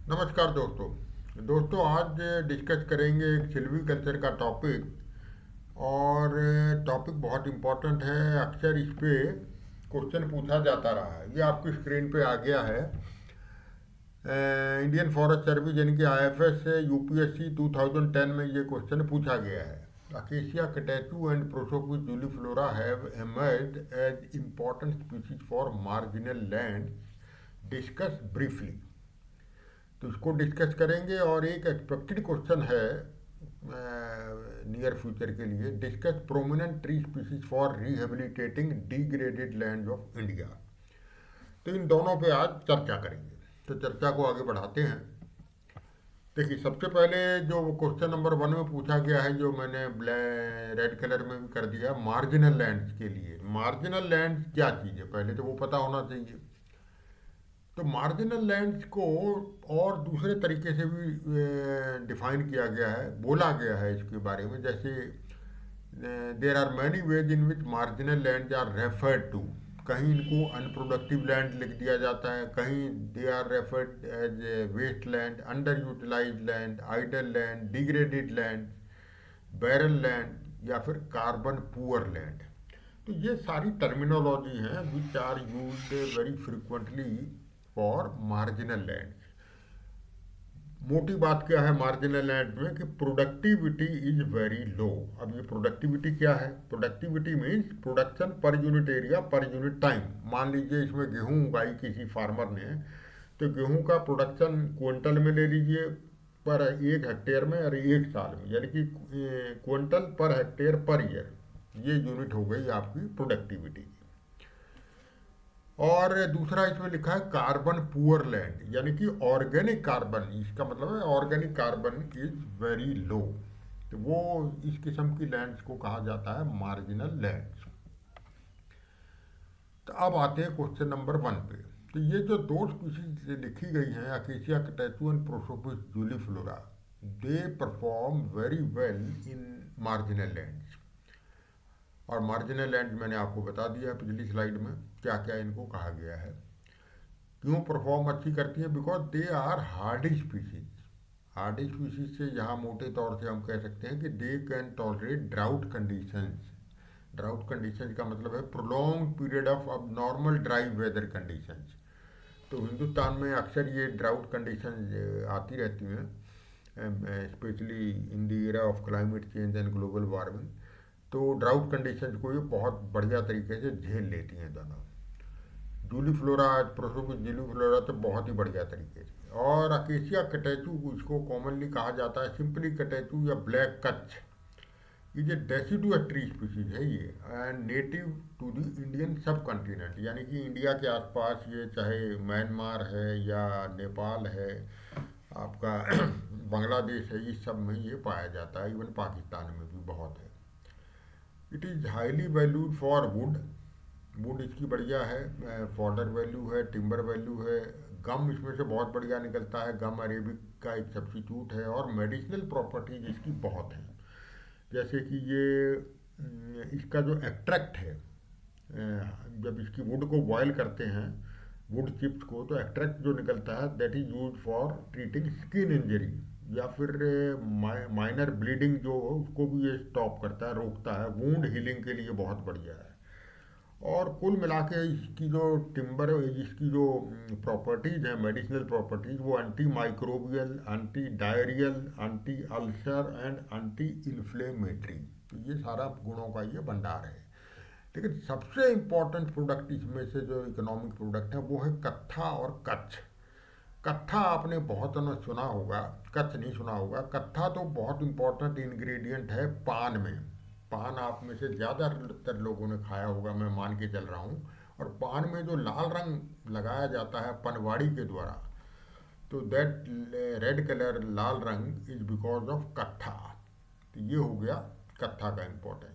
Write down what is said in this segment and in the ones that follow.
नमस्कार दोस्तों आज डिस्कस करेंगे एक सिल्वीकल्चर का टॉपिक। और टॉपिक बहुत इम्पोर्टेंट है। अक्सर इस पे क्वेश्चन पूछा जाता रहा है। ये आपकी स्क्रीन पे आ गया है। इंडियन फॉरेस्ट सर्विस यानी कि आईएफएस से यूपीएससी 2010 में ये क्वेश्चन पूछा गया है। Acacia catechu and prosopis juliflora have emerged as important species for marginal land. Discuss briefly. तो इसको डिस्कस करेंगे। और एक एक्सपेक्टेड क्वेश्चन है नियर फ्यूचर के लिए। Discuss prominent tree species for rehabilitating degraded land of India. तो इन दोनों पे आज चर्चा करेंगे। तो चर्चा को आगे बढ़ाते हैं। देखिए, सबसे पहले जो क्वेश्चन नंबर 1 में पूछा गया है, जो मैंने रेड कलर में भी कर दिया, मार्जिनल लैंड्स के लिए। मार्जिनल लैंड्स क्या चीज़ है, पहले तो वो पता होना चाहिए। तो मार्जिनल लैंड्स को और दूसरे तरीके से भी डिफाइन किया गया है, बोला गया है इसके बारे में। जैसे there are many ways in which marginal land are referred to. कहीं इनको अनप्रोडक्टिव लैंड लिख दिया जाता है, कहीं they are referred as waste land, under utilize land, idle land, degraded land, barren land, या फिर कार्बन पुअर लैंड। तो ये सारी टर्मिनोलॉजी हैं which are used very frequently for marginal land. मोटी बात क्या है मार्जिनल लैंड में कि प्रोडक्टिविटी इज वेरी लो। अब ये प्रोडक्टिविटी क्या है? Productivity means production per unit area per unit time. मान लीजिए इसमें गेहूं उगाई किसी फार्मर ने, तो गेहूं का प्रोडक्शन क्विंटल में ले लीजिए पर 1 हेक्टेयर में, और 1 साल में, यानी कि quintal per hectare per year. ये यूनिट हो गई आपकी प्रोडक्टिविटी। और दूसरा इसमें लिखा है कार्बन पुअर लैंड, यानी कि ऑर्गेनिक कार्बन। इसका मतलब है organic carbon is very low. तो वो इस किस्म की लैंड्स को कहा जाता है मार्जिनल लैंड्स। तो अब आते हैं क्वेश्चन नंबर 1 पे। तो ये जो दो स्पीशीज लिखी गई हैं, acacia catechu and prosopis जूलीफ्लोरा, they perform very well in marginal lands. और मार्जिनल लैंड मैंने आपको बता दिया पिछली स्लाइड में क्या क्या इनको कहा गया है। क्यों परफॉर्म अच्छी करती है? Because they are hardy species. Hardy species से यहाँ मोटे तौर से हम कह सकते हैं कि दे can tolerate drought conditions. Drought conditions का मतलब है प्रोलॉन्ग पीरियड ऑफ अब नॉर्मल ड्राई वेदर कंडीशंस। तो हिंदुस्तान में अक्सर ये ड्राउट कंडीशन आती रहती हैं, specially in the era of climate change and global warming. तो ड्राउट कंडीशंस को ये बहुत बढ़िया तरीके से झेल लेती हैं दोनों। जूलीफ्लोरा, प्रोसोपिस जूलीफ्लोरा तो बहुत ही बढ़िया तरीके से। और अकेशिया कटेचू, इसको कॉमनली कहा जाता है सिंपली कटेचू या ब्लैक कच्छ। ये डेसिडुअस ट्री स्पीशीज है ये, and native to the Indian subcontinent, यानी कि इंडिया के आसपास ये, चाहे म्यांमार है या नेपाल है, आपका बांग्लादेश है, इस सब में ये पाया जाता है। इवन पाकिस्तान में भी बहुत है। It is highly valued for would. Would इसकी बढ़िया है, फॉडर वैल्यू है, टिम्बर वैल्यू है। गम इसमें से बहुत बढ़िया निकलता है, गम अरेबिक का एक सब्सिट्यूट है। और मेडिसिनल प्रॉपर्टीज इसकी बहुत हैं। जैसे कि ये इसका जो एक्ट्रैक्ट है, जब इसकी वुड को बॉयल करते हैं, वुड चिप्स को, तो एक्ट्रैक्ट जो निकलता है that is use for treating skin injury, या फिर माइनर ब्लीडिंग जो हो उसको भी ये स्टॉप करता है, रोकता है। वूंड हीलिंग के लिए बहुत बढ़िया है। और कुल मिला के इसकी जो टिम्बर, इसकी जो प्रॉपर्टीज़ हैं, मेडिसिनल प्रॉपर्टीज़, वो anti microbial, anti diarrhoeal, anti ulcer and anti inflammatory. तो ये सारा गुणों का ये भंडार है। लेकिन सबसे इम्पोर्टेंट प्रोडक्ट इसमें से जो इकोनॉमिक प्रोडक्ट है वो है कत्था और कच्छ। कत्था आपने बहुत न सुना होगा, कच्छ नहीं सुना होगा। कत्था तो बहुत इम्पोर्टेंट इंग्रेडिएंट है पान में। पान आप में से ज़्यादातर लोगों ने खाया होगा, मैं मान के चल रहा हूँ। और पान में जो लाल रंग लगाया जाता है पनवाड़ी के द्वारा, तो दैट रेड कलर, लाल रंग, इज बिकॉज ऑफ कत्था। तो ये हो गया कत्था का इम्पोर्टेंस।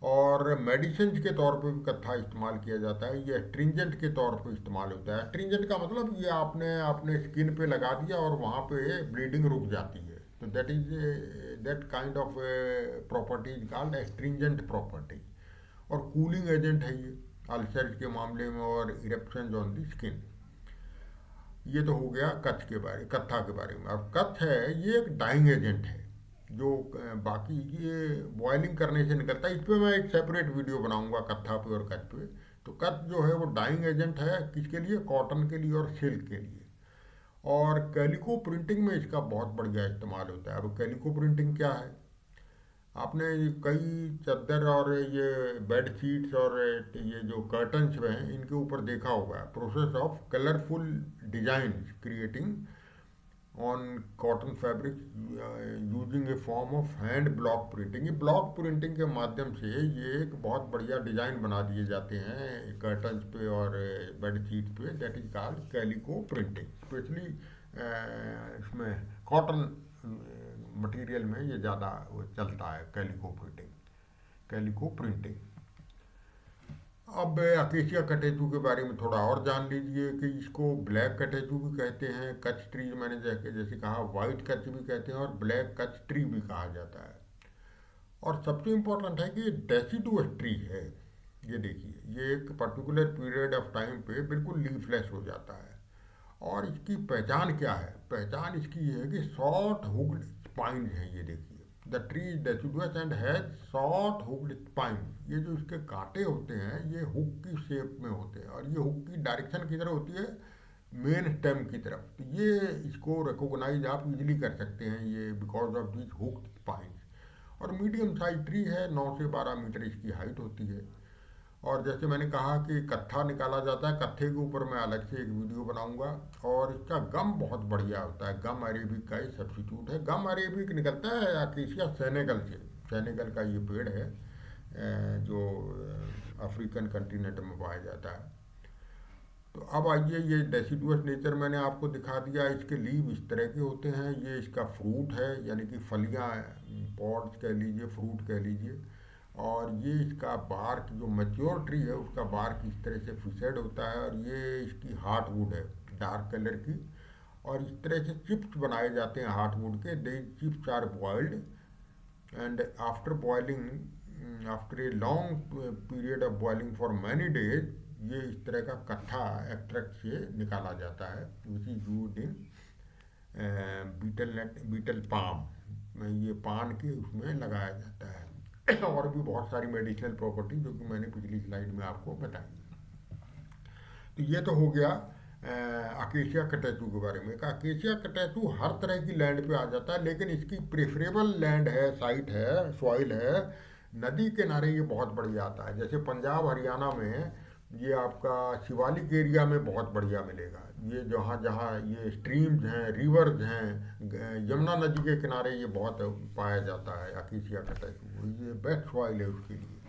और मेडिसिन के तौर पे भी कत्था इस्तेमाल किया जाता है। ये एस्ट्रिंजेंट के तौर पे इस्तेमाल होता है। एस्ट्रिंजेंट का मतलब ये आपने अपने स्किन पे लगा दिया और वहाँ पे ब्लीडिंग रुक जाती है, तो that is that kind of property is called astringent property. और कूलिंग एजेंट है ये अल्सर के मामले में, और इरेप्शन ऑन द स्किन। ये तो हो गया कत्था के बारे में। अब कत्थ है, ये एक डाइंग एजेंट है जो बाकी ये बॉयलिंग करने से निकलता है। इस पर मैं एक सेपरेट वीडियो बनाऊंगा कत्था पे और कच्छ पे। तो कच्छ जो है वो डाइंग एजेंट है, किसके लिए? कॉटन के लिए और सिल्क के लिए। और कैलिको प्रिंटिंग में इसका बहुत बढ़िया इस्तेमाल होता है। अब कैलिको प्रिंटिंग क्या है? आपने कई चादर और ये बेड शीट्स और ये जो कर्टन्स हैं इनके ऊपर देखा होगा, process of colourful design creating on cotton fabric using A form of hand block printing. ये ब्लॉक प्रिंटिंग के माध्यम से ये एक बहुत बढ़िया डिजाइन बना दिए जाते हैं कर्टन्स पे और बेड शीट पे। That is called calico printing. Specially इसमें कॉटन मटेरियल में ये ज़्यादा चलता है कैलिको प्रिंटिंग। अब अकेशिया कटेचू के बारे में थोड़ा और जान लीजिए कि इसको ब्लैक कटेचू भी कहते हैं, कच्छ ट्री मैंने जैसे कहा, वाइट कच्छ भी कहते हैं और ब्लैक कच्छ ट्री भी कहा जाता है। और सबसे इम्पोर्टेंट है कि ये डेसिडुअस ट्री है। ये देखिए, ये एक पर्टिकुलर पीरियड ऑफ टाइम पे बिल्कुल लीफलेस हो जाता है। और इसकी पहचान क्या है? पहचान इसकी ये है कि शॉर्ट हुक्ड स्पाइन्स हैं। ये देखिए, the tree is deciduous and has short hooked spines. ये जो इसके कांटे होते हैं ये हुक की शेप में होते हैं और ये हुक की डायरेक्शन किधर होती है? मेन स्टेम की तरफ। तो ये इसको रिकॉग्नाइज आप इजीली कर सकते हैं ये because of this hooked spines. और मीडियम साइज ट्री है, 9 से 12 मीटर इसकी हाइट होती है। और जैसे मैंने कहा कि कत्था निकाला जाता है, कत्थे के ऊपर मैं अलग से एक वीडियो बनाऊंगा। और इसका गम बहुत बढ़िया होता है, गम अरेबिक का ही सब्सिट्यूट है। गम अरेबिक निकलता है अकेशिया सेनेगल से। सेनेगल का ये पेड़ है जो अफ्रीकन कंटिनेंट में पाया जाता है। तो अब आइए, ये डेसिडुअस नेचर मैंने आपको दिखा दिया। इसके लीव इस तरह के होते हैं। ये इसका फ्रूट है, यानी कि फलियाँ, पॉड्स कह लीजिए, फ्रूट कह लीजिए। और ये इसका बार्क, जो मैच्योर ट्री है उसका बार्क इस तरह से फिसेड होता है। और ये इसकी हार्टवुड है, डार्क कलर की। और इस तरह से चिप्स बनाए जाते हैं हार्टवुड के। They chips are boiled and after boiling, after a long period of boiling for many days, ये इस तरह का कट्ठा एक्सट्रैक्ट से निकाला जाता है, which is used in betel palm. ये पान के उसमें लगाया जाता है। और भी बहुत सारी मेडिसिनल प्रॉपर्टी जो कि मैंने पिछली स्लाइड में आपको बताई। तो ये तो हो गया अकेशिया कटेचू के बारे में। अकेशिया कटेचू हर तरह की लैंड पे आ जाता है, लेकिन इसकी प्रेफरेबल लैंड है, साइट है, सॉइल है, नदी किनारे ये बहुत बढ़िया आता है। जैसे पंजाब हरियाणा में ये आपका शिवालिक एरिया में बहुत बढ़िया मिलेगा। ये जहाँ जहाँ ये स्ट्रीम्स हैं, रिवर्स हैं, यमुना नदी के किनारे ये बहुत पाया जाता है अकेशिया कटेचू। ये बेस्ट सॉइल है उसके लिए।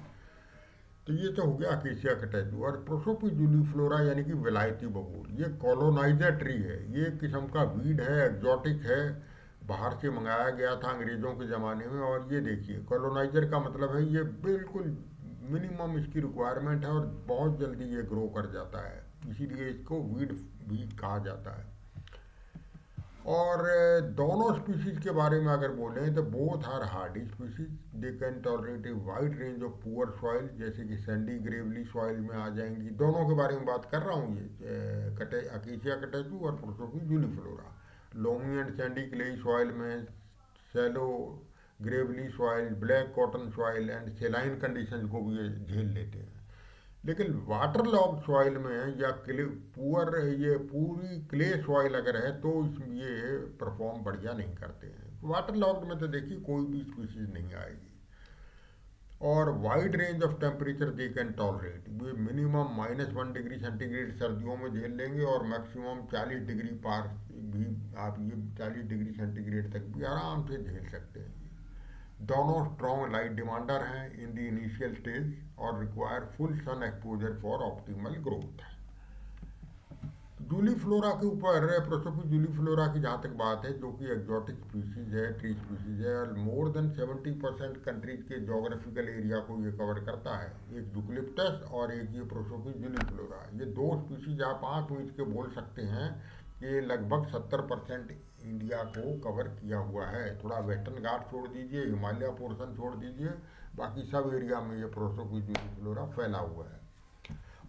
तो ये तो हो गया अकेशिया कटेचू। और प्रोसोपिस जूलीफ्लोरा यानी कि विलायती बबूल, ये कॉलोनाइजर ट्री है। ये एक किस्म का वीड है, एग्जॉटिक है, बाहर से मंगाया गया था अंग्रेज़ों के ज़माने में। और ये देखिए, कॉलोनाइजर का मतलब है ये बिल्कुल मिनिमम इसकी रिक्वायरमेंट है और बहुत जल्दी ये ग्रो कर जाता है, इसीलिए इसको वीड भी कहा जाता है। और दोनों स्पीशीज के बारे में अगर बोलें तो both are hardy species. They can tolerate a wide range of poor soil, जैसे कि सैंडी ग्रेवली सॉइल में आ जाएंगी। दोनों के बारे में बात कर रहा हूँ, ये अकेशिया कटेचू और prosopis juliflora. Loamy and sandy clayey soil में, shallow gravelly soil, black cotton soil and saline condition को भी ये झेल लेते हैं। लेकिन वाटर लॉग सॉइल में या क्ले पुअर, ये पूरी क्ले सॉइल अगर है तो इसमें ये परफॉर्म बढ़िया नहीं करते हैं। वाटर लॉग में तो देखिए कोई भी स्पीशीज नहीं आएगी। और wide range of temperature they can tolerate. ये मिनिमम -1 डिग्री सेंटीग्रेड सर्दियों में झेल लेंगे और मैक्सिमम 40 डिग्री पार भी, आप ये 40 डिग्री सेंटीग्रेड तक भी आराम से झेल सकते हैं। दोनों स्ट्रॉन्ग लाइट डिमांडर हैं इन द इनिशियल स्टेज और require full sun exposure for optimal growth. Juliflora के ऊपर, प्रोसोपिस जूलीफ्लोरा की जहाँ तक बात है, जो कि एग्जॉटिक स्पीशीज है, ट्री स्पीशीज है, और मोर देन 70% कंट्रीज के जोग्राफिकल एरिया को ये कवर करता है। एक यूकलिप्टस और एक ये प्रोसोपिस जूलीफ्लोरा, ये दो स्पीशीज आप आँख मीच के बोल सकते हैं कि लगभग 70% इंडिया को कवर किया हुआ है। थोड़ा वेस्टर्न घाट छोड़ दीजिए, हिमालय पोर्शन छोड़ दीजिए, बाकी सब एरिया में ये प्रोसोपिस जूलीफ्लोरा फैला हुआ है।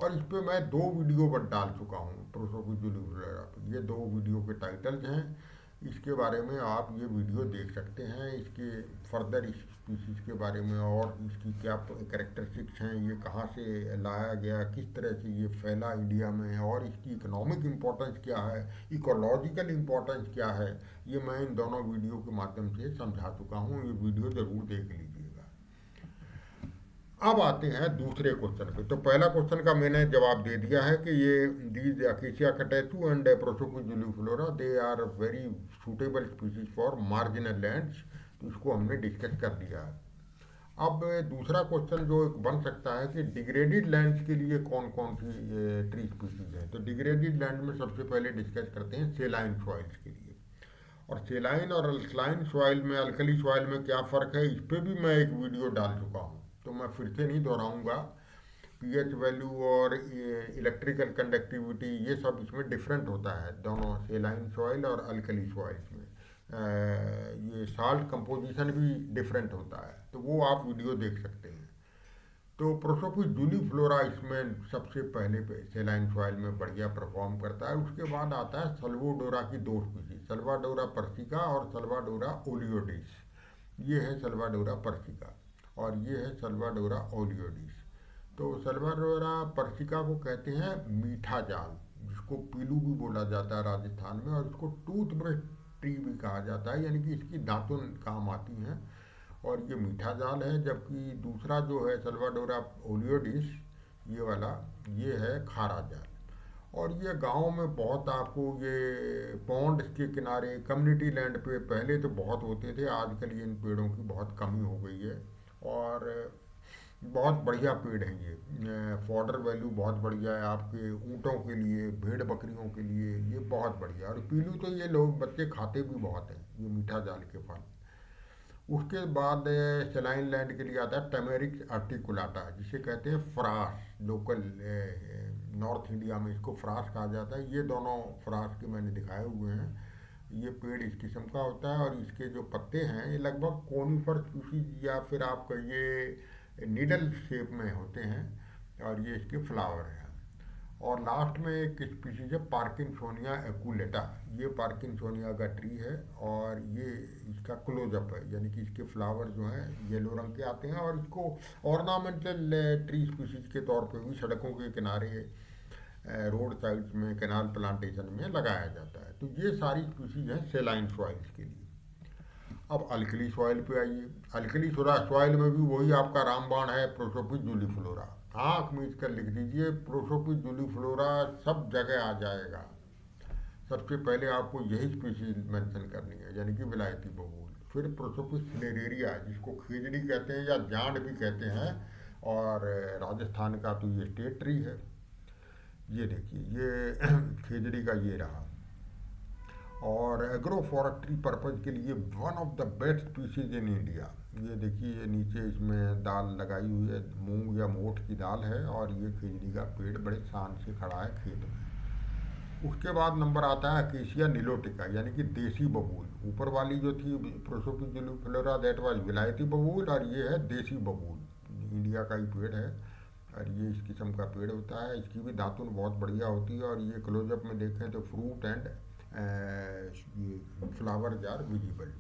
और इस पे मैं 2 वीडियो बट डाल चुका हूँ प्रोसोपिस जूलिफलोरा पे। ये 2 वीडियो के टाइटल्स हैं। इसके बारे में आप ये वीडियो देख सकते हैं। इसके फर्दर इस स्पीसीज के बारे में और इसकी क्या कैरेक्टरिस्टिक्स हैं, ये कहाँ से लाया गया, किस तरह से ये फैला इंडिया में, और इसकी इकोनॉमिक इम्पोर्टेंस क्या है, इकोलॉजिकल इम्पोर्टेंस क्या है, ये मैं इन दोनों वीडियो के माध्यम से समझा चुका हूँ। ये वीडियो ज़रूर देख लीजिएगा। अब आते हैं दूसरे क्वेश्चन पे। तो पहला क्वेश्चन का मैंने जवाब दे दिया है कि ये these acacia catechu and prosopis juliflora they are very suitable species for marginal lands. तो इसको हमने डिस्कस कर दिया है। अब दूसरा क्वेश्चन जो बन सकता है कि डिग्रेडेड लैंड्स के लिए कौन कौन सी ट्री स्पीसीज हैं। तो डिग्रेडेड लैंड में सबसे पहले डिस्कस करते हैं सेलाइन सॉइल्स के लिए। और सेलाइन और अल्कलाइन सॉइल में, अल्कली सॉइल में क्या फ़र्क है, इस पर भी मैं एक वीडियो डाल चुका हूँ, तो मैं फिर से नहीं दोहराऊंगा। पीएच वैल्यू और इलेक्ट्रिकल कंडक्टिविटी ये सब इसमें डिफरेंट होता है दोनों सेलाइन सॉइल और अल्कली सॉइल्स में। ये साल्ट कंपोजिशन भी डिफरेंट होता है, तो वो आप वीडियो देख सकते हैं। तो प्रोसोपिस जूलिफ्लोरा इसमें सबसे पहले पे सेलाइन सॉइल में बढ़िया परफॉर्म करता है। उसके बाद आता है सल्वाडोरा की 2 स्पीसीज, सल्वाडोरा पर्सिका और सल्वाडोरा ओलियोडिस। ये है सल्वाडोरा पर्सिका और ये है सल्वाडोरा ओलियोडिस। तो सल्वाडोरा पर्सिका को कहते हैं मीठा जाल, जिसको पीलू भी बोला जाता है राजस्थान में, और इसको टूथ ब्रश ट्री भी कहा जाता है, यानी कि इसकी दातुन काम आती हैं और ये मीठा जाल है। जबकि दूसरा जो है सल्वाडोरा ओलियोडिस, ये वाला, ये है खारा जाल। और ये गांव में बहुत आपको ये पौंड के किनारे कम्युनिटी लैंड पे पहले तो बहुत होते थे, आजकल ये इन पेड़ों की बहुत कमी हो गई है। और बहुत बढ़िया पेड़ हैं ये, फॉडर वैल्यू बहुत बढ़िया है आपके ऊँटों के लिए, भेड़ बकरियों के लिए ये बहुत बढ़िया। और पीलू तो ये लोग बच्चे खाते भी बहुत हैं, ये मीठा जाल के फल। उसके बाद सेलाइन लैंड के लिए आता है टर्मेरिक आर्टिकुलाटा, जिसे कहते हैं फ्रास। लोकल नॉर्थ इंडिया में इसको फ्रास कहा जाता है। ये दोनों फ्रास के मैंने दिखाए हुए हैं। ये पेड़ इस किस्म का होता है और इसके जो पत्ते हैं ये लगभग कोनिफर स्पीसीज या फिर आप कहिए निडल शेप में होते हैं, और ये इसके फ्लावर हैं। और लास्ट में एक स्पीसीज है पार्किंसोनिया एक्यूलेटा। ये पार्किंसोनिया का ट्री है और ये इसका क्लोजअप है, यानी कि इसके फ्लावर जो हैं येलो रंग के आते हैं। और इसको ऑर्नामेंटल ट्री स्पीसीज के तौर पे भी सड़कों के किनारे, रोड साइड्स में, कैनाल प्लांटेशन में लगाया जाता है। तो ये सारी स्पीसीज हैं सेलाइन सॉइल्स के लिए। अब अल्कली सॉइल पे आइए। अल्कली सॉइल में भी वही आपका रामबाण है, प्रोसोपिस जूलिफ्लोरा। आँख मीच कर लिख दीजिए, प्रोसोपिस जूलिफ्लोरा सब जगह आ जाएगा। सबसे पहले आपको यही स्पीसीज मेंशन करनी है, यानी कि विलायती बबूल। फिर प्रोसोपिस फ्लेरेरिया, जिसको खेजड़ी कहते हैं या जांड भी कहते हैं, और राजस्थान का तो ये स्टेट ट्री है। ये देखिए, ये खेजड़ी का ये रहा। और एग्रो फॉरेस्ट्री पर्पज़ के लिए one of the best species in India. ये देखिए, ये नीचे इसमें दाल लगाई हुई है, मूंग या मोठ की दाल है, और ये खिजड़ी का पेड़ बड़े शान से खड़ा है खेत में। उसके बाद नंबर आता है अकेशिया निलोटिका, यानी कि देसी बबूल। ऊपर वाली जो थी प्रोसोपिस जूलिफ्लोरा, दैट वाज विलायती बबूल, और ये है देसी बबूल। इंडिया का ही पेड़ है और ये इस किस्म का पेड़ होता है। इसकी भी दातुन बहुत बढ़िया होती है, और ये क्लोजअप में देखें तो फ्रूट एंड ये फ्लावर जार विजिबल।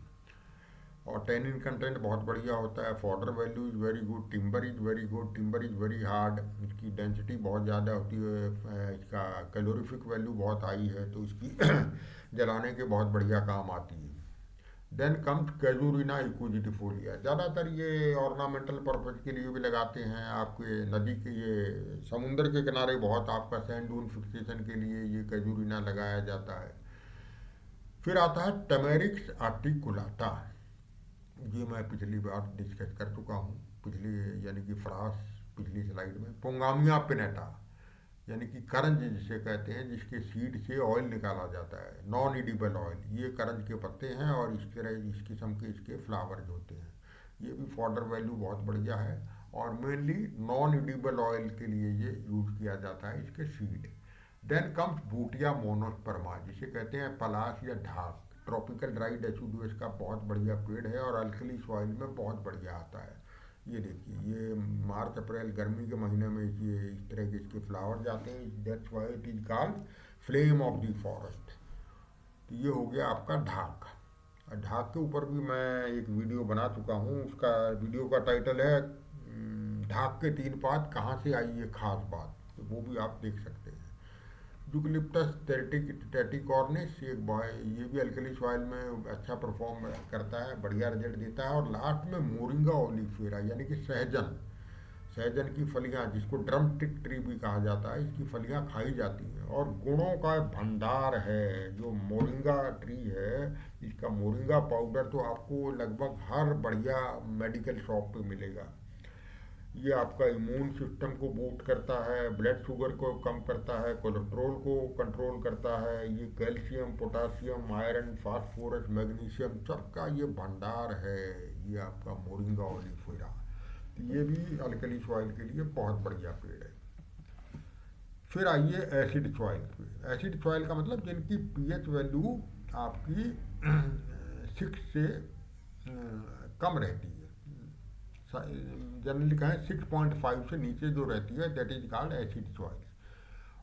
और टेनिन कंटेंट बहुत बढ़िया होता है। Fodder value is very good, timber is very good, timber is very hard. इसकी डेंसिटी बहुत ज़्यादा होती है, इसका कैलोरीफिक वैल्यू बहुत हाई है, तो इसकी जलाने के बहुत बढ़िया काम आती है। Then comes casuarina equisetifolia. ज़्यादातर ये ऑर्नामेंटल पर्पज़ के लिए भी लगाते हैं। आपके नदी के, ये समुंदर के किनारे बहुत आपका सैंड डून फिक्सेशन के लिए ये कैजुरिना लगाया जाता है। फिर आता है टमेरिक्स आर्टिकुलाटा। ये मैं पिछली बार डिस्कस कर चुका हूँ, पिछली, यानी कि फ्रास पिछली स्लाइड में। पोंगामिया पिनेटा, यानी कि करंज जिसे कहते हैं, जिसके सीड से ऑयल निकाला जाता है, नॉन इडिबल ऑयल। ये करंज के पत्ते हैं और इस तरह इस किस्म के इसके फ्लावर्स होते हैं। ये भी फॉडर वैल्यू बहुत बढ़िया है, और मेनली नॉन इडिबल ऑयल के लिए ये यूज़ किया जाता है, इसके seed. Then comes Butea monosperma, जिसे कहते हैं पलाश या ढाक। ट्रॉपिकल ड्राई डेसिडुअस का बहुत बढ़िया पेड़ है और अल्कली सॉइल में बहुत बढ़िया आता है। ये देखिए, ये मार्च अप्रैल गर्मी के महीने में ये इस तरह के इसके फ्लावर जाते हैं, that's why it is called flame of the forest. तो ये हो गया आपका ढाक। और ढाक के ऊपर भी मैं एक वीडियो बना चुका हूँ, उसका वीडियो का टाइटल है ढाक के तीन पात कहाँ से आई ये खास बात, तो वो भी आप देख सकते हैं। यूकलिप्टस टेटिकॉर्निस एक बॉय, ये भी अल्कली सॉइल में अच्छा परफॉर्म करता है, बढ़िया रिजल्ट देता है। और लास्ट में मोरिंगा ओलिफेरा यानी कि सहजन, सहजन की फलियां जिसको ड्रम टिक ट्री भी कहा जाता है, इसकी फलियां खाई जाती हैं और गुणों का भंडार है जो मोरिंगा ट्री है। इसका मोरिंगा पाउडर तो आपको लगभग हर बढ़िया मेडिकल शॉप पे मिलेगा। ये आपका इम्यून सिस्टम को बूस्ट करता है, ब्लड शुगर को कम करता है, कोलेस्ट्रॉल को कंट्रोल करता है। ये calcium, potassium, iron, phosphorus, magnesium सबका ये भंडार है, ये आपका मोरिंगा ओलिफेरा। तो ये भी अल्कली सॉइल के लिए बहुत बढ़िया पेड़ है। फिर आइए एसिड सॉइल पे। एसिड सॉइल का मतलब जिनकी पीएच वैल्यू आपकी 6 से कम रहती है, जनरली कहें 6.5 से नीचे जो रहती है, that is called acid soil.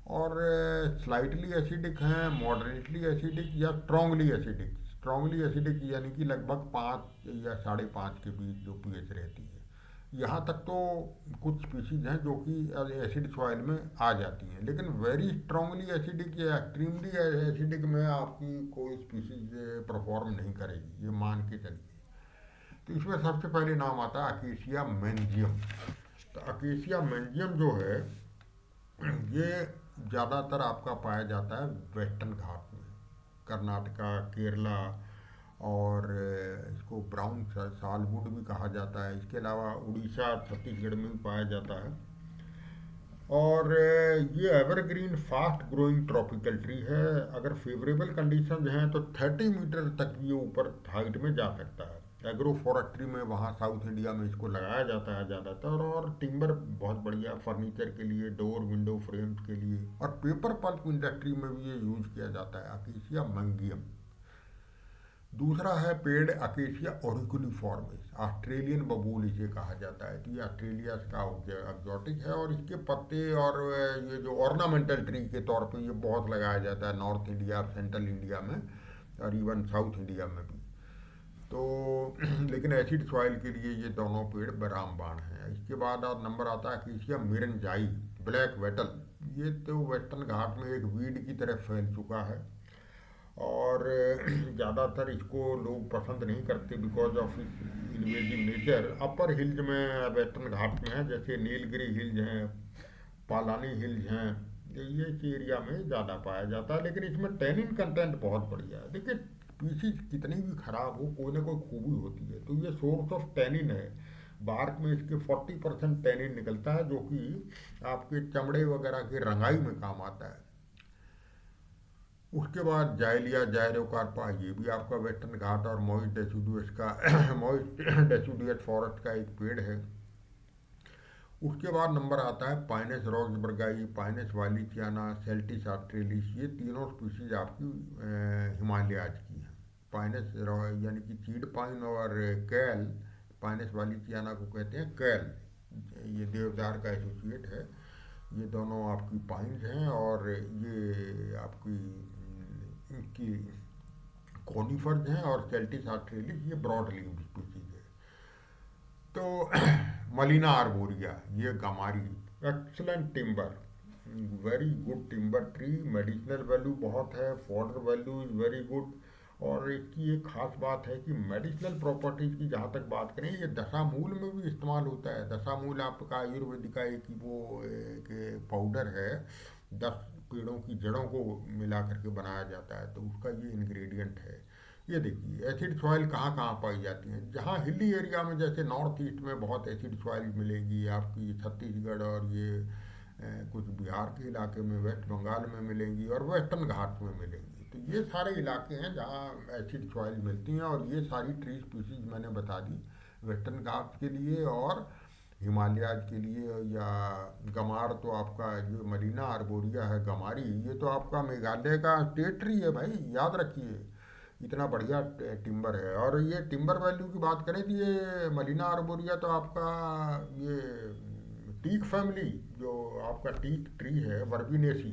और स्लाइटली एसिडिक हैं, मॉडरेटली एसिडिक या स्ट्रांगली एसिडिक। स्ट्रांगली एसिडिक यानी कि लगभग 5 या 5.5 के बीच जो पीएच रहती है। यहाँ तक तो कुछ स्पीशीज हैं जो कि एसिड सॉइल में आ जाती हैं, लेकिन वेरी स्ट्रांगली एसिडिक या एक्सट्रीमली एसिडिक में आपकी कोई स्पीशीज परफॉर्म नहीं करेगी, ये मान के चलिए। तो इसमें सबसे पहले नाम आता है अकेशिया मेंजियम। तो अकेशिया मेंजियम जो है ये ज़्यादातर आपका पाया जाता है वेस्टर्न घाट में, कर्नाटका, केरला, और इसको ब्राउन सालवुड भी कहा जाता है। इसके अलावा उड़ीसा, छत्तीसगढ़ में भी पाया जाता है। और ये evergreen fast growing tropical tree है। अगर फेवरेबल कंडीशन हैं तो 30 मीटर तक ये ऊपर हाइट में जा सकता है। एग्रो फॉरेस्ट्री में वहाँ साउथ इंडिया में इसको लगाया जाता है ज़्यादातर, और टिम्बर बहुत बढ़िया फर्नीचर के लिए, डोर विंडो फ्रेम्स के लिए, और पेपर पल्प इंडस्ट्री में भी ये यूज किया जाता है, अकेशिया मंगियम। दूसरा है पेड़ अकेशिया ऑरिकुलिफॉर्मिस, ऑस्ट्रेलियन बबूल इसे कहा जाता है। तो ये ऑस्ट्रेलिया का एक्जॉटिक है, और इसके पत्ते और ये जो ऑर्नामेंटल ट्री के तौर पे ये बहुत लगाया जाता है नॉर्थ इंडिया, सेंट्रल इंडिया में, और इवन साउथ इंडिया में भी। तो लेकिन एसिड सॉइल के लिए ये दोनों पेड़ रामबाण हैं। इसके बाद और नंबर आता है अकेशिया मिरनजाई, ब्लैक वेटल। ये तो वेस्टर्न घाट में एक वीड की तरह फैल चुका है, और ज़्यादातर इसको लोग पसंद नहीं करते because of invasive nature. Upper hills में, वेस्टर्न घाट में है, जैसे नीलगिरी हिल्स हैं, पालानी हिल्स हैं, ये इस एरिया में ज़्यादा पाया जाता है। लेकिन इसमें टैनिन कंटेंट बहुत बढ़िया है। देखिए, स्पीसीज कितनी भी खराब हो, कोई ना कोई खूबी होती है। तो ये सोर्स ऑफ टैनिन है। बार्क में इसके 40% टैनिन निकलता है, जो कि आपके चमड़े वगैरह की रंगाई में काम आता है। उसके बाद जायलिया जायरोकार्पा, ये भी आपका वेस्टर्न घाट और मॉइस्ट डेसिडुअस का मॉइस्ट डेसिडुअस फॉरेस्ट का एक पेड़ है। उसके बाद नंबर आता है पाइनस रॉक्सबर्गाई, पाइनस वालिचियाना, सेल्टिस ऑस्ट्रेलिस। ये तीनों स्पीशीज आपकी हिमालयाज की हैं। पाइनस यानी कि चीड़ पाइन, और कैल, पाइनस वालिचियाना को कहते हैं कैल, ये देवदार का एसोसिएट है। ये दोनों आपकी पाइन्स हैं, और ये आपकी इनकी कॉनिफर्स हैं, और सेल्टिस ऑस्ट्रेलिस ये ब्रॉड लीव्ड स्पीशीज है। तो मलिना आर्बोरिया, ये गमारी, excellent timber, very good timber tree, medicinal value बहुत है, fodder value is very good. और इसकी एक खास बात है कि मेडिसिनल प्रॉपर्टीज़ की जहाँ तक बात करें, ये दशामूल में भी इस्तेमाल होता है। दशामूल आपका आयुर्वेदिक का एक वो एक पाउडर है, 10 पेड़ों की जड़ों को मिला करके बनाया जाता है, तो उसका ये इंग्रेडिएंट है। ये देखिए, एसिड सॉइल कहाँ कहाँ पाई जाती हैं। जहाँ हिली एरिया में, जैसे नॉर्थ ईस्ट में बहुत एसिड सॉइल मिलेगी आपकी, छत्तीसगढ़ और ये कुछ बिहार के इलाके में, वेस्ट बंगाल में मिलेंगी, और वेस्टर्न घाट में मिलेंगी। तो ये सारे इलाके हैं जहाँ एसिड सॉइल मिलती हैं, और ये सारी ट्री स्पीशीज मैंने बता दी वेस्टर्न घाट के लिए और हिमालयाज के लिए। या गमार तो आपका जो मरीना आर्बोरिया है, गमारी, ये तो आपका मेघालय का स्टेट ट्री है भाई, याद रखिए। इतना बढ़िया टिम्बर है। और ये टिम्बर वैल्यू की बात करें तो ये मलिना आर्बोरिया तो आपका ये टीक फैमिली, जो आपका टीक ट्री है वर्बिनेसी,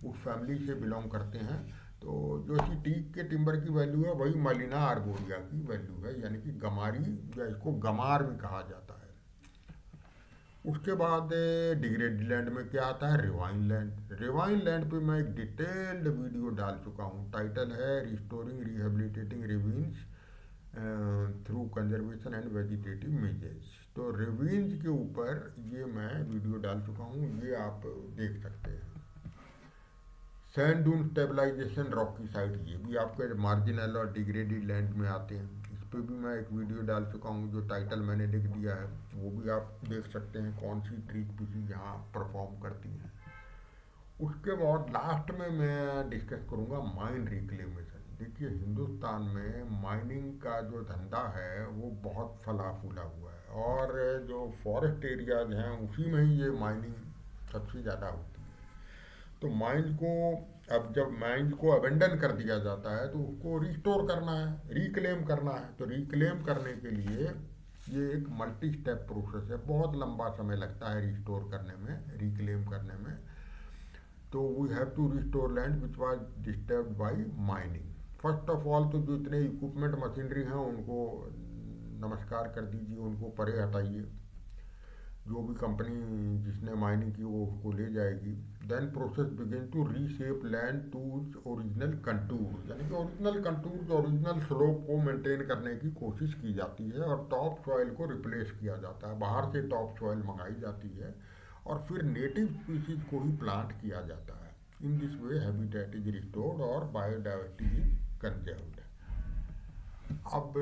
उस फैमिली से बिलोंग करते हैं। तो जो इसी टीक के टिम्बर की वैल्यू है वही मलिना आर्बोरिया की वैल्यू है, यानी कि गमारी, या इसको गमार भी कहा जाता है। उसके बाद डिग्रेडेड लैंड में क्या आता है, रिवाइन लैंड। रिवाइन लैंड पे मैं एक डिटेल्ड वीडियो डाल चुका हूँ, टाइटल है restoring rehabilitating ravines through conservation and vegetative measures. तो रिवीन्स के ऊपर ये मैं वीडियो डाल चुका हूँ, ये आप देख सकते हैं। Sand dune stabilization rocky site, ये भी आपके मार्जिनल और डिग्रेडेड लैंड में आते हैं। इस पे भी मैं एक वीडियो डाल चुका हूँ, जो टाइटल मैंने लिख दिया है, वो भी आप देख सकते हैं कौन सी ट्री स्पीशीज यहाँ परफॉर्म करती हैं। उसके बाद लास्ट में मैं डिस्कस करूँगा माइन रिक्लेमेशन। देखिए हिंदुस्तान में माइनिंग का जो धंधा है वो बहुत फला फूला हुआ है, और जो फॉरेस्ट एरियाज हैं उसी में ही ये माइनिंग सबसे ज़्यादा होती है। तो माइंस को, अब जब माइंस को अबेंडन कर दिया जाता है तो उसको रिस्टोर करना है, रिक्लेम करना है। तो रिक्लेम करने के लिए ये एक मल्टी स्टेप प्रोसेस है, बहुत लंबा समय लगता है रिस्टोर करने में, रिक्लेम करने में। तो we have to restore land which was disturbed by mining. First of all तो जो इतने इक्विपमेंट मशीनरी हैं उनको नमस्कार कर दीजिए, उनको परे हटाइए। जो भी कंपनी जिसने माइनिंग की वो उसको ले जाएगी। Then process begin to reshape land to original contour, यानी कि ओरिजिनल कंटूर, ओरिजिनल स्लोप को मेंटेन करने की कोशिश की जाती है, और टॉप सॉइल को रिप्लेस किया जाता है। बाहर से टॉप सॉइल मंगाई जाती है और फिर नेटिव स्पीसीज को ही प्लांट किया जाता है। In this way habitat is restored और बायोडाइवर्सिटी इज कंजर्व्ड। अब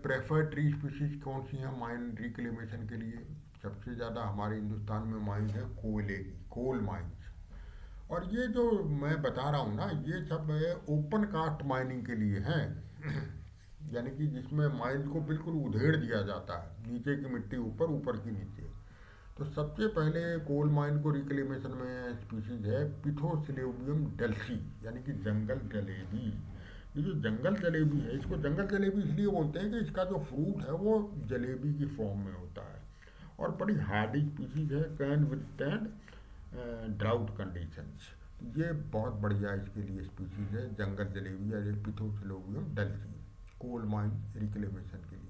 प्रेफर्ड ट्री स्पीशीज कौन सी हैं माइन रिक्लेमेशन के लिए? सबसे ज़्यादा हमारे हिंदुस्तान में माइंस है कोयले की, कोल माइंस। और ये जो मैं बता रहा हूँ ना, ये सब ओपन कास्ट माइनिंग के लिए हैं। यानी कि जिसमें माइंस को बिल्कुल उधेड़ दिया जाता है, नीचे की मिट्टी ऊपर, ऊपर की नीचे। तो सबसे पहले कोल माइन को रिक्लेमेशन में स्पीशीज है पिथोसिलेबियम डेल्सी, यानी कि जंगल जलेबी। ये जो जंगल जलेबी है, इसको जंगल जलेबी इसलिए बोलते हैं कि इसका जो फ्रूट है वो जलेबी की फॉर्म में होता है, और बड़ी हार्डी स्पीशीज है, कैन विदस्टैंड ड्राउट कंडीशंस। ये बहुत बढ़िया इसके लिए स्पीशीज है जंगल जलेबी या पिथोसिलोबियम डेल्सी, कोल माइन रिक्लेमेशन के लिए।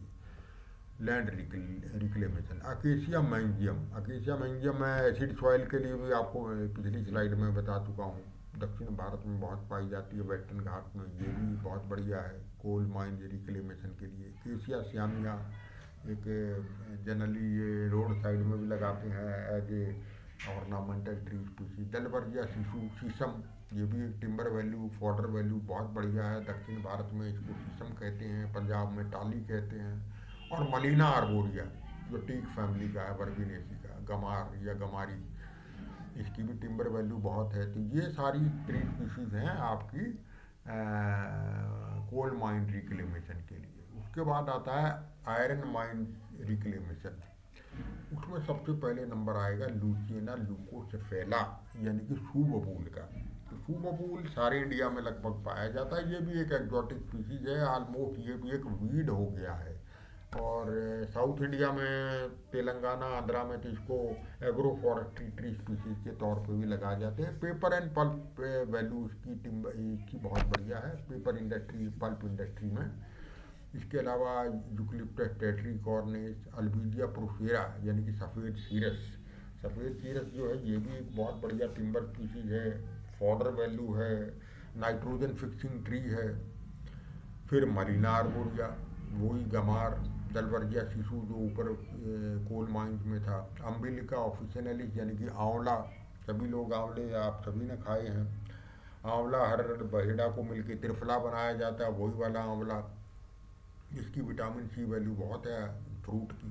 लैंड रिक्लेमेशन अकेशिया मैंजियम, अकेशिया मैंजियम मैं एसिड सॉइल के लिए भी आपको पिछली स्लाइड में बता चुका हूँ। दक्षिण भारत में बहुत पाई जाती है, वेस्टर्न घाट में, ये भी बहुत बढ़िया है कोल माइन रिक्लेमेशन के लिए। केशिया श्यामिया एक जनरली ये रोड साइड में भी लगाते हैं as a ornamental tree species. Dalbergia sissoo shisham, ये भी एक टिम्बर वैल्यू, फॉडर वैल्यू बहुत बढ़िया है। दक्षिण भारत में इसको शीशम कहते हैं, पंजाब में टाली कहते हैं। और मलीना आर्बोरिया जो टीक फैमिली का है, वर्बिनेसी का, गमार या गमारी, इसकी भी टिम्बर वैल्यू बहुत है। तो ये सारी ट्री स्पीशीज हैं आपकी कोल माइन रिक्लेमेशन के लिए। उसके बाद आता है आयरन माइन रिक्लेमेशन। उसमें सबसे पहले नंबर आएगा लूसियना लूकोसेफेला, यानी कि सूबबूल का। तो सूबबूल सारे इंडिया में लगभग पाया जाता है, ये भी एक एक्जॉटिक स्पीशीज है, ऑलमोस्ट ये भी एक वीड हो गया है। और साउथ इंडिया में तेलंगाना आंध्रा में तो इसको एग्रो फॉरेस्ट्री ट्री स्पीशीज के तौर पे भी लगाए जाते हैं। पेपर एंड पल्प वैल्यू इसकी इसकी बहुत बढ़िया है पेपर इंडस्ट्री, पल्प इंडस्ट्री में। इसके अलावा यूकलिप्टस टेट्रिकॉर्निस, अल्बिजिया प्रोफेरा, यानी कि सफ़ेद सीरस। सफ़ेद सीरस जो है ये भी एक बहुत बढ़िया टिम्बर स्पीशीज है, फॉडर वैल्यू है, नाइट्रोजन फिक्सिंग ट्री है। फिर मरीना आर्बोरिया, वही गमार, दलबर्जिया शिशु जो ऊपर कोल माइंस में था। अम्बिलिका ऑफिशियनलिस, यानी कि आंवला, सभी लोग आंवले आप सभी ने खाए हैं। आंवला हर बहेड़ा को मिलके त्रिफला बनाया जाता है, वही वाला आंवला। इसकी विटामिन सी वैल्यू बहुत है फ्रूट की।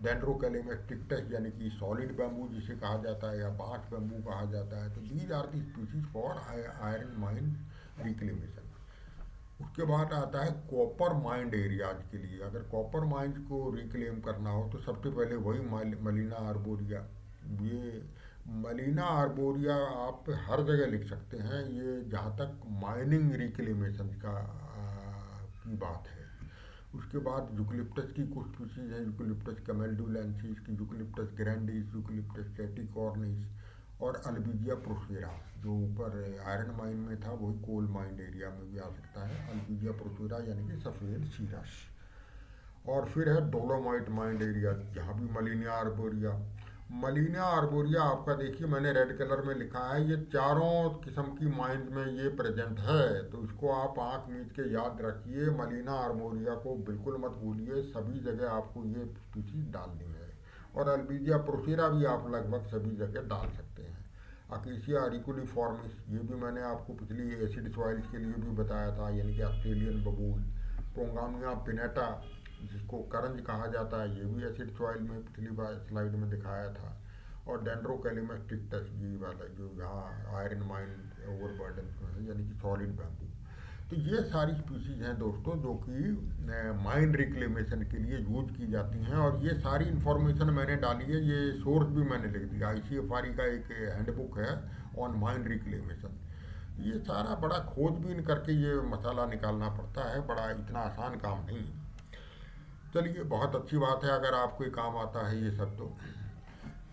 डेंड्रोकैलेमस टिक्टस, यानी कि सॉलिड बैम्बू जिसे कहा जाता है, या बांस बैम्बू कहा जाता है। तो these are the species for iron mine reclamation. उसके बाद आता है कॉपर माइंड एरियाज के लिए। अगर कॉपर माइंस को रिक्लेम करना हो तो सबसे पहले वही मलीना आर्बोरिया। ये मलीना आर्बोरिया आप हर जगह लिख सकते हैं। ये जहाँ तक माइनिंग रिक्लेमेशन का की बात है। उसके बाद यूकलिप्टस की कुछ स्पीशीज हैं, यूकलिप्टस कैमेल्डुलेंसिस की, यूकलिप्टस ग्रैंडिस, यूकलिप्टस स्टैटिकॉर्निस और अल्बिजिया प्रोसेरा। जो ऊपर आयरन माइन में था वही कोल माइन एरिया में भी आ सकता है, अल्बिजिया प्रोसेरा यानी कि सफ़ेद सीरस। और फिर है डोलोमाइट माइंड एरिया, जहाँ भी मलीनिया आर्बोरिया। मलीनिया आर्बोरिया आपका देखिए मैंने रेड कलर में लिखा है, ये चारों किस्म की माइंड में ये प्रेजेंट है, तो इसको आप आंख मीच के याद रखिए। मलीना आर्बोरिया को बिल्कुल मत भूलिए, सभी जगह आपको ये स्पीशीज डालनी है। और अल्बिजिया प्रोसेरा भी आप लगभग सभी जगह डाल सकते हैं। अकेसिया अरिकुलिफॉर्मिस, ये भी मैंने आपको पिछली एसिड सॉइल्स के लिए भी बताया था, यानी कि ऑस्ट्रेलियन बबूल। पोंगामिया पिनेटा, जिसको करंज कहा जाता है, ये भी एसिड सॉइल में पिछली बार स्लाइड में दिखाया था। और डेंड्रोकैलिमस टिक्टस, ये वाला जो यहाँ आयरन माइन ओवरबर्डन है, यानी कि सॉलिड बैम्बू। तो ये सारी स्पीशीज हैं दोस्तों जो कि माइन रिक्लेमेशन के लिए यूज की जाती हैं। और ये सारी इन्फॉर्मेशन मैंने डाली है, ये सोर्स भी मैंने लिख दिया, ICFRE का एक हैंडबुक है ऑन माइन रिक्लेमेशन। ये सारा बड़ा खोजबीन करके ये मसाला निकालना पड़ता है, बड़ा इतना आसान काम नहीं। चलिए, बहुत अच्छी बात है अगर आपको काम आता है ये सब।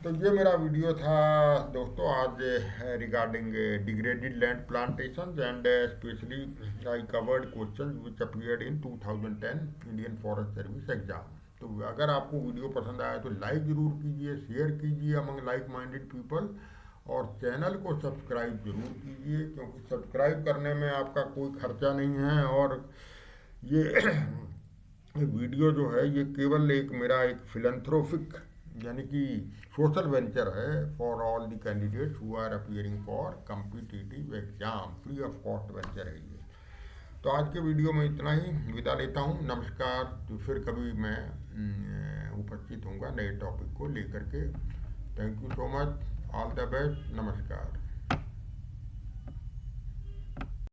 तो ये मेरा वीडियो था दोस्तों आज regarding degraded land plantation and specially I covered question which appeared in 2010 Indian forest service exam. तो अगर आपको वीडियो पसंद आया तो लाइक ज़रूर कीजिए, शेयर कीजिए अमंग लाइक माइंडेड पीपल, और चैनल को सब्सक्राइब जरूर कीजिए, क्योंकि सब्सक्राइब करने में आपका कोई खर्चा नहीं है। और ये वीडियो जो है ये केवल एक मेरा एक फिलंथ्रोपिक यानी कि सोशल वेंचर है for all the candidates who are appearing for competitive exam, free of cost venture है ये। तो आज के वीडियो में इतना ही, विदा लेता हूँ, नमस्कार। तो फिर कभी मैं उपस्थित होऊंगा नए टॉपिक को लेकर के। Thank you so much, all the best, नमस्कार।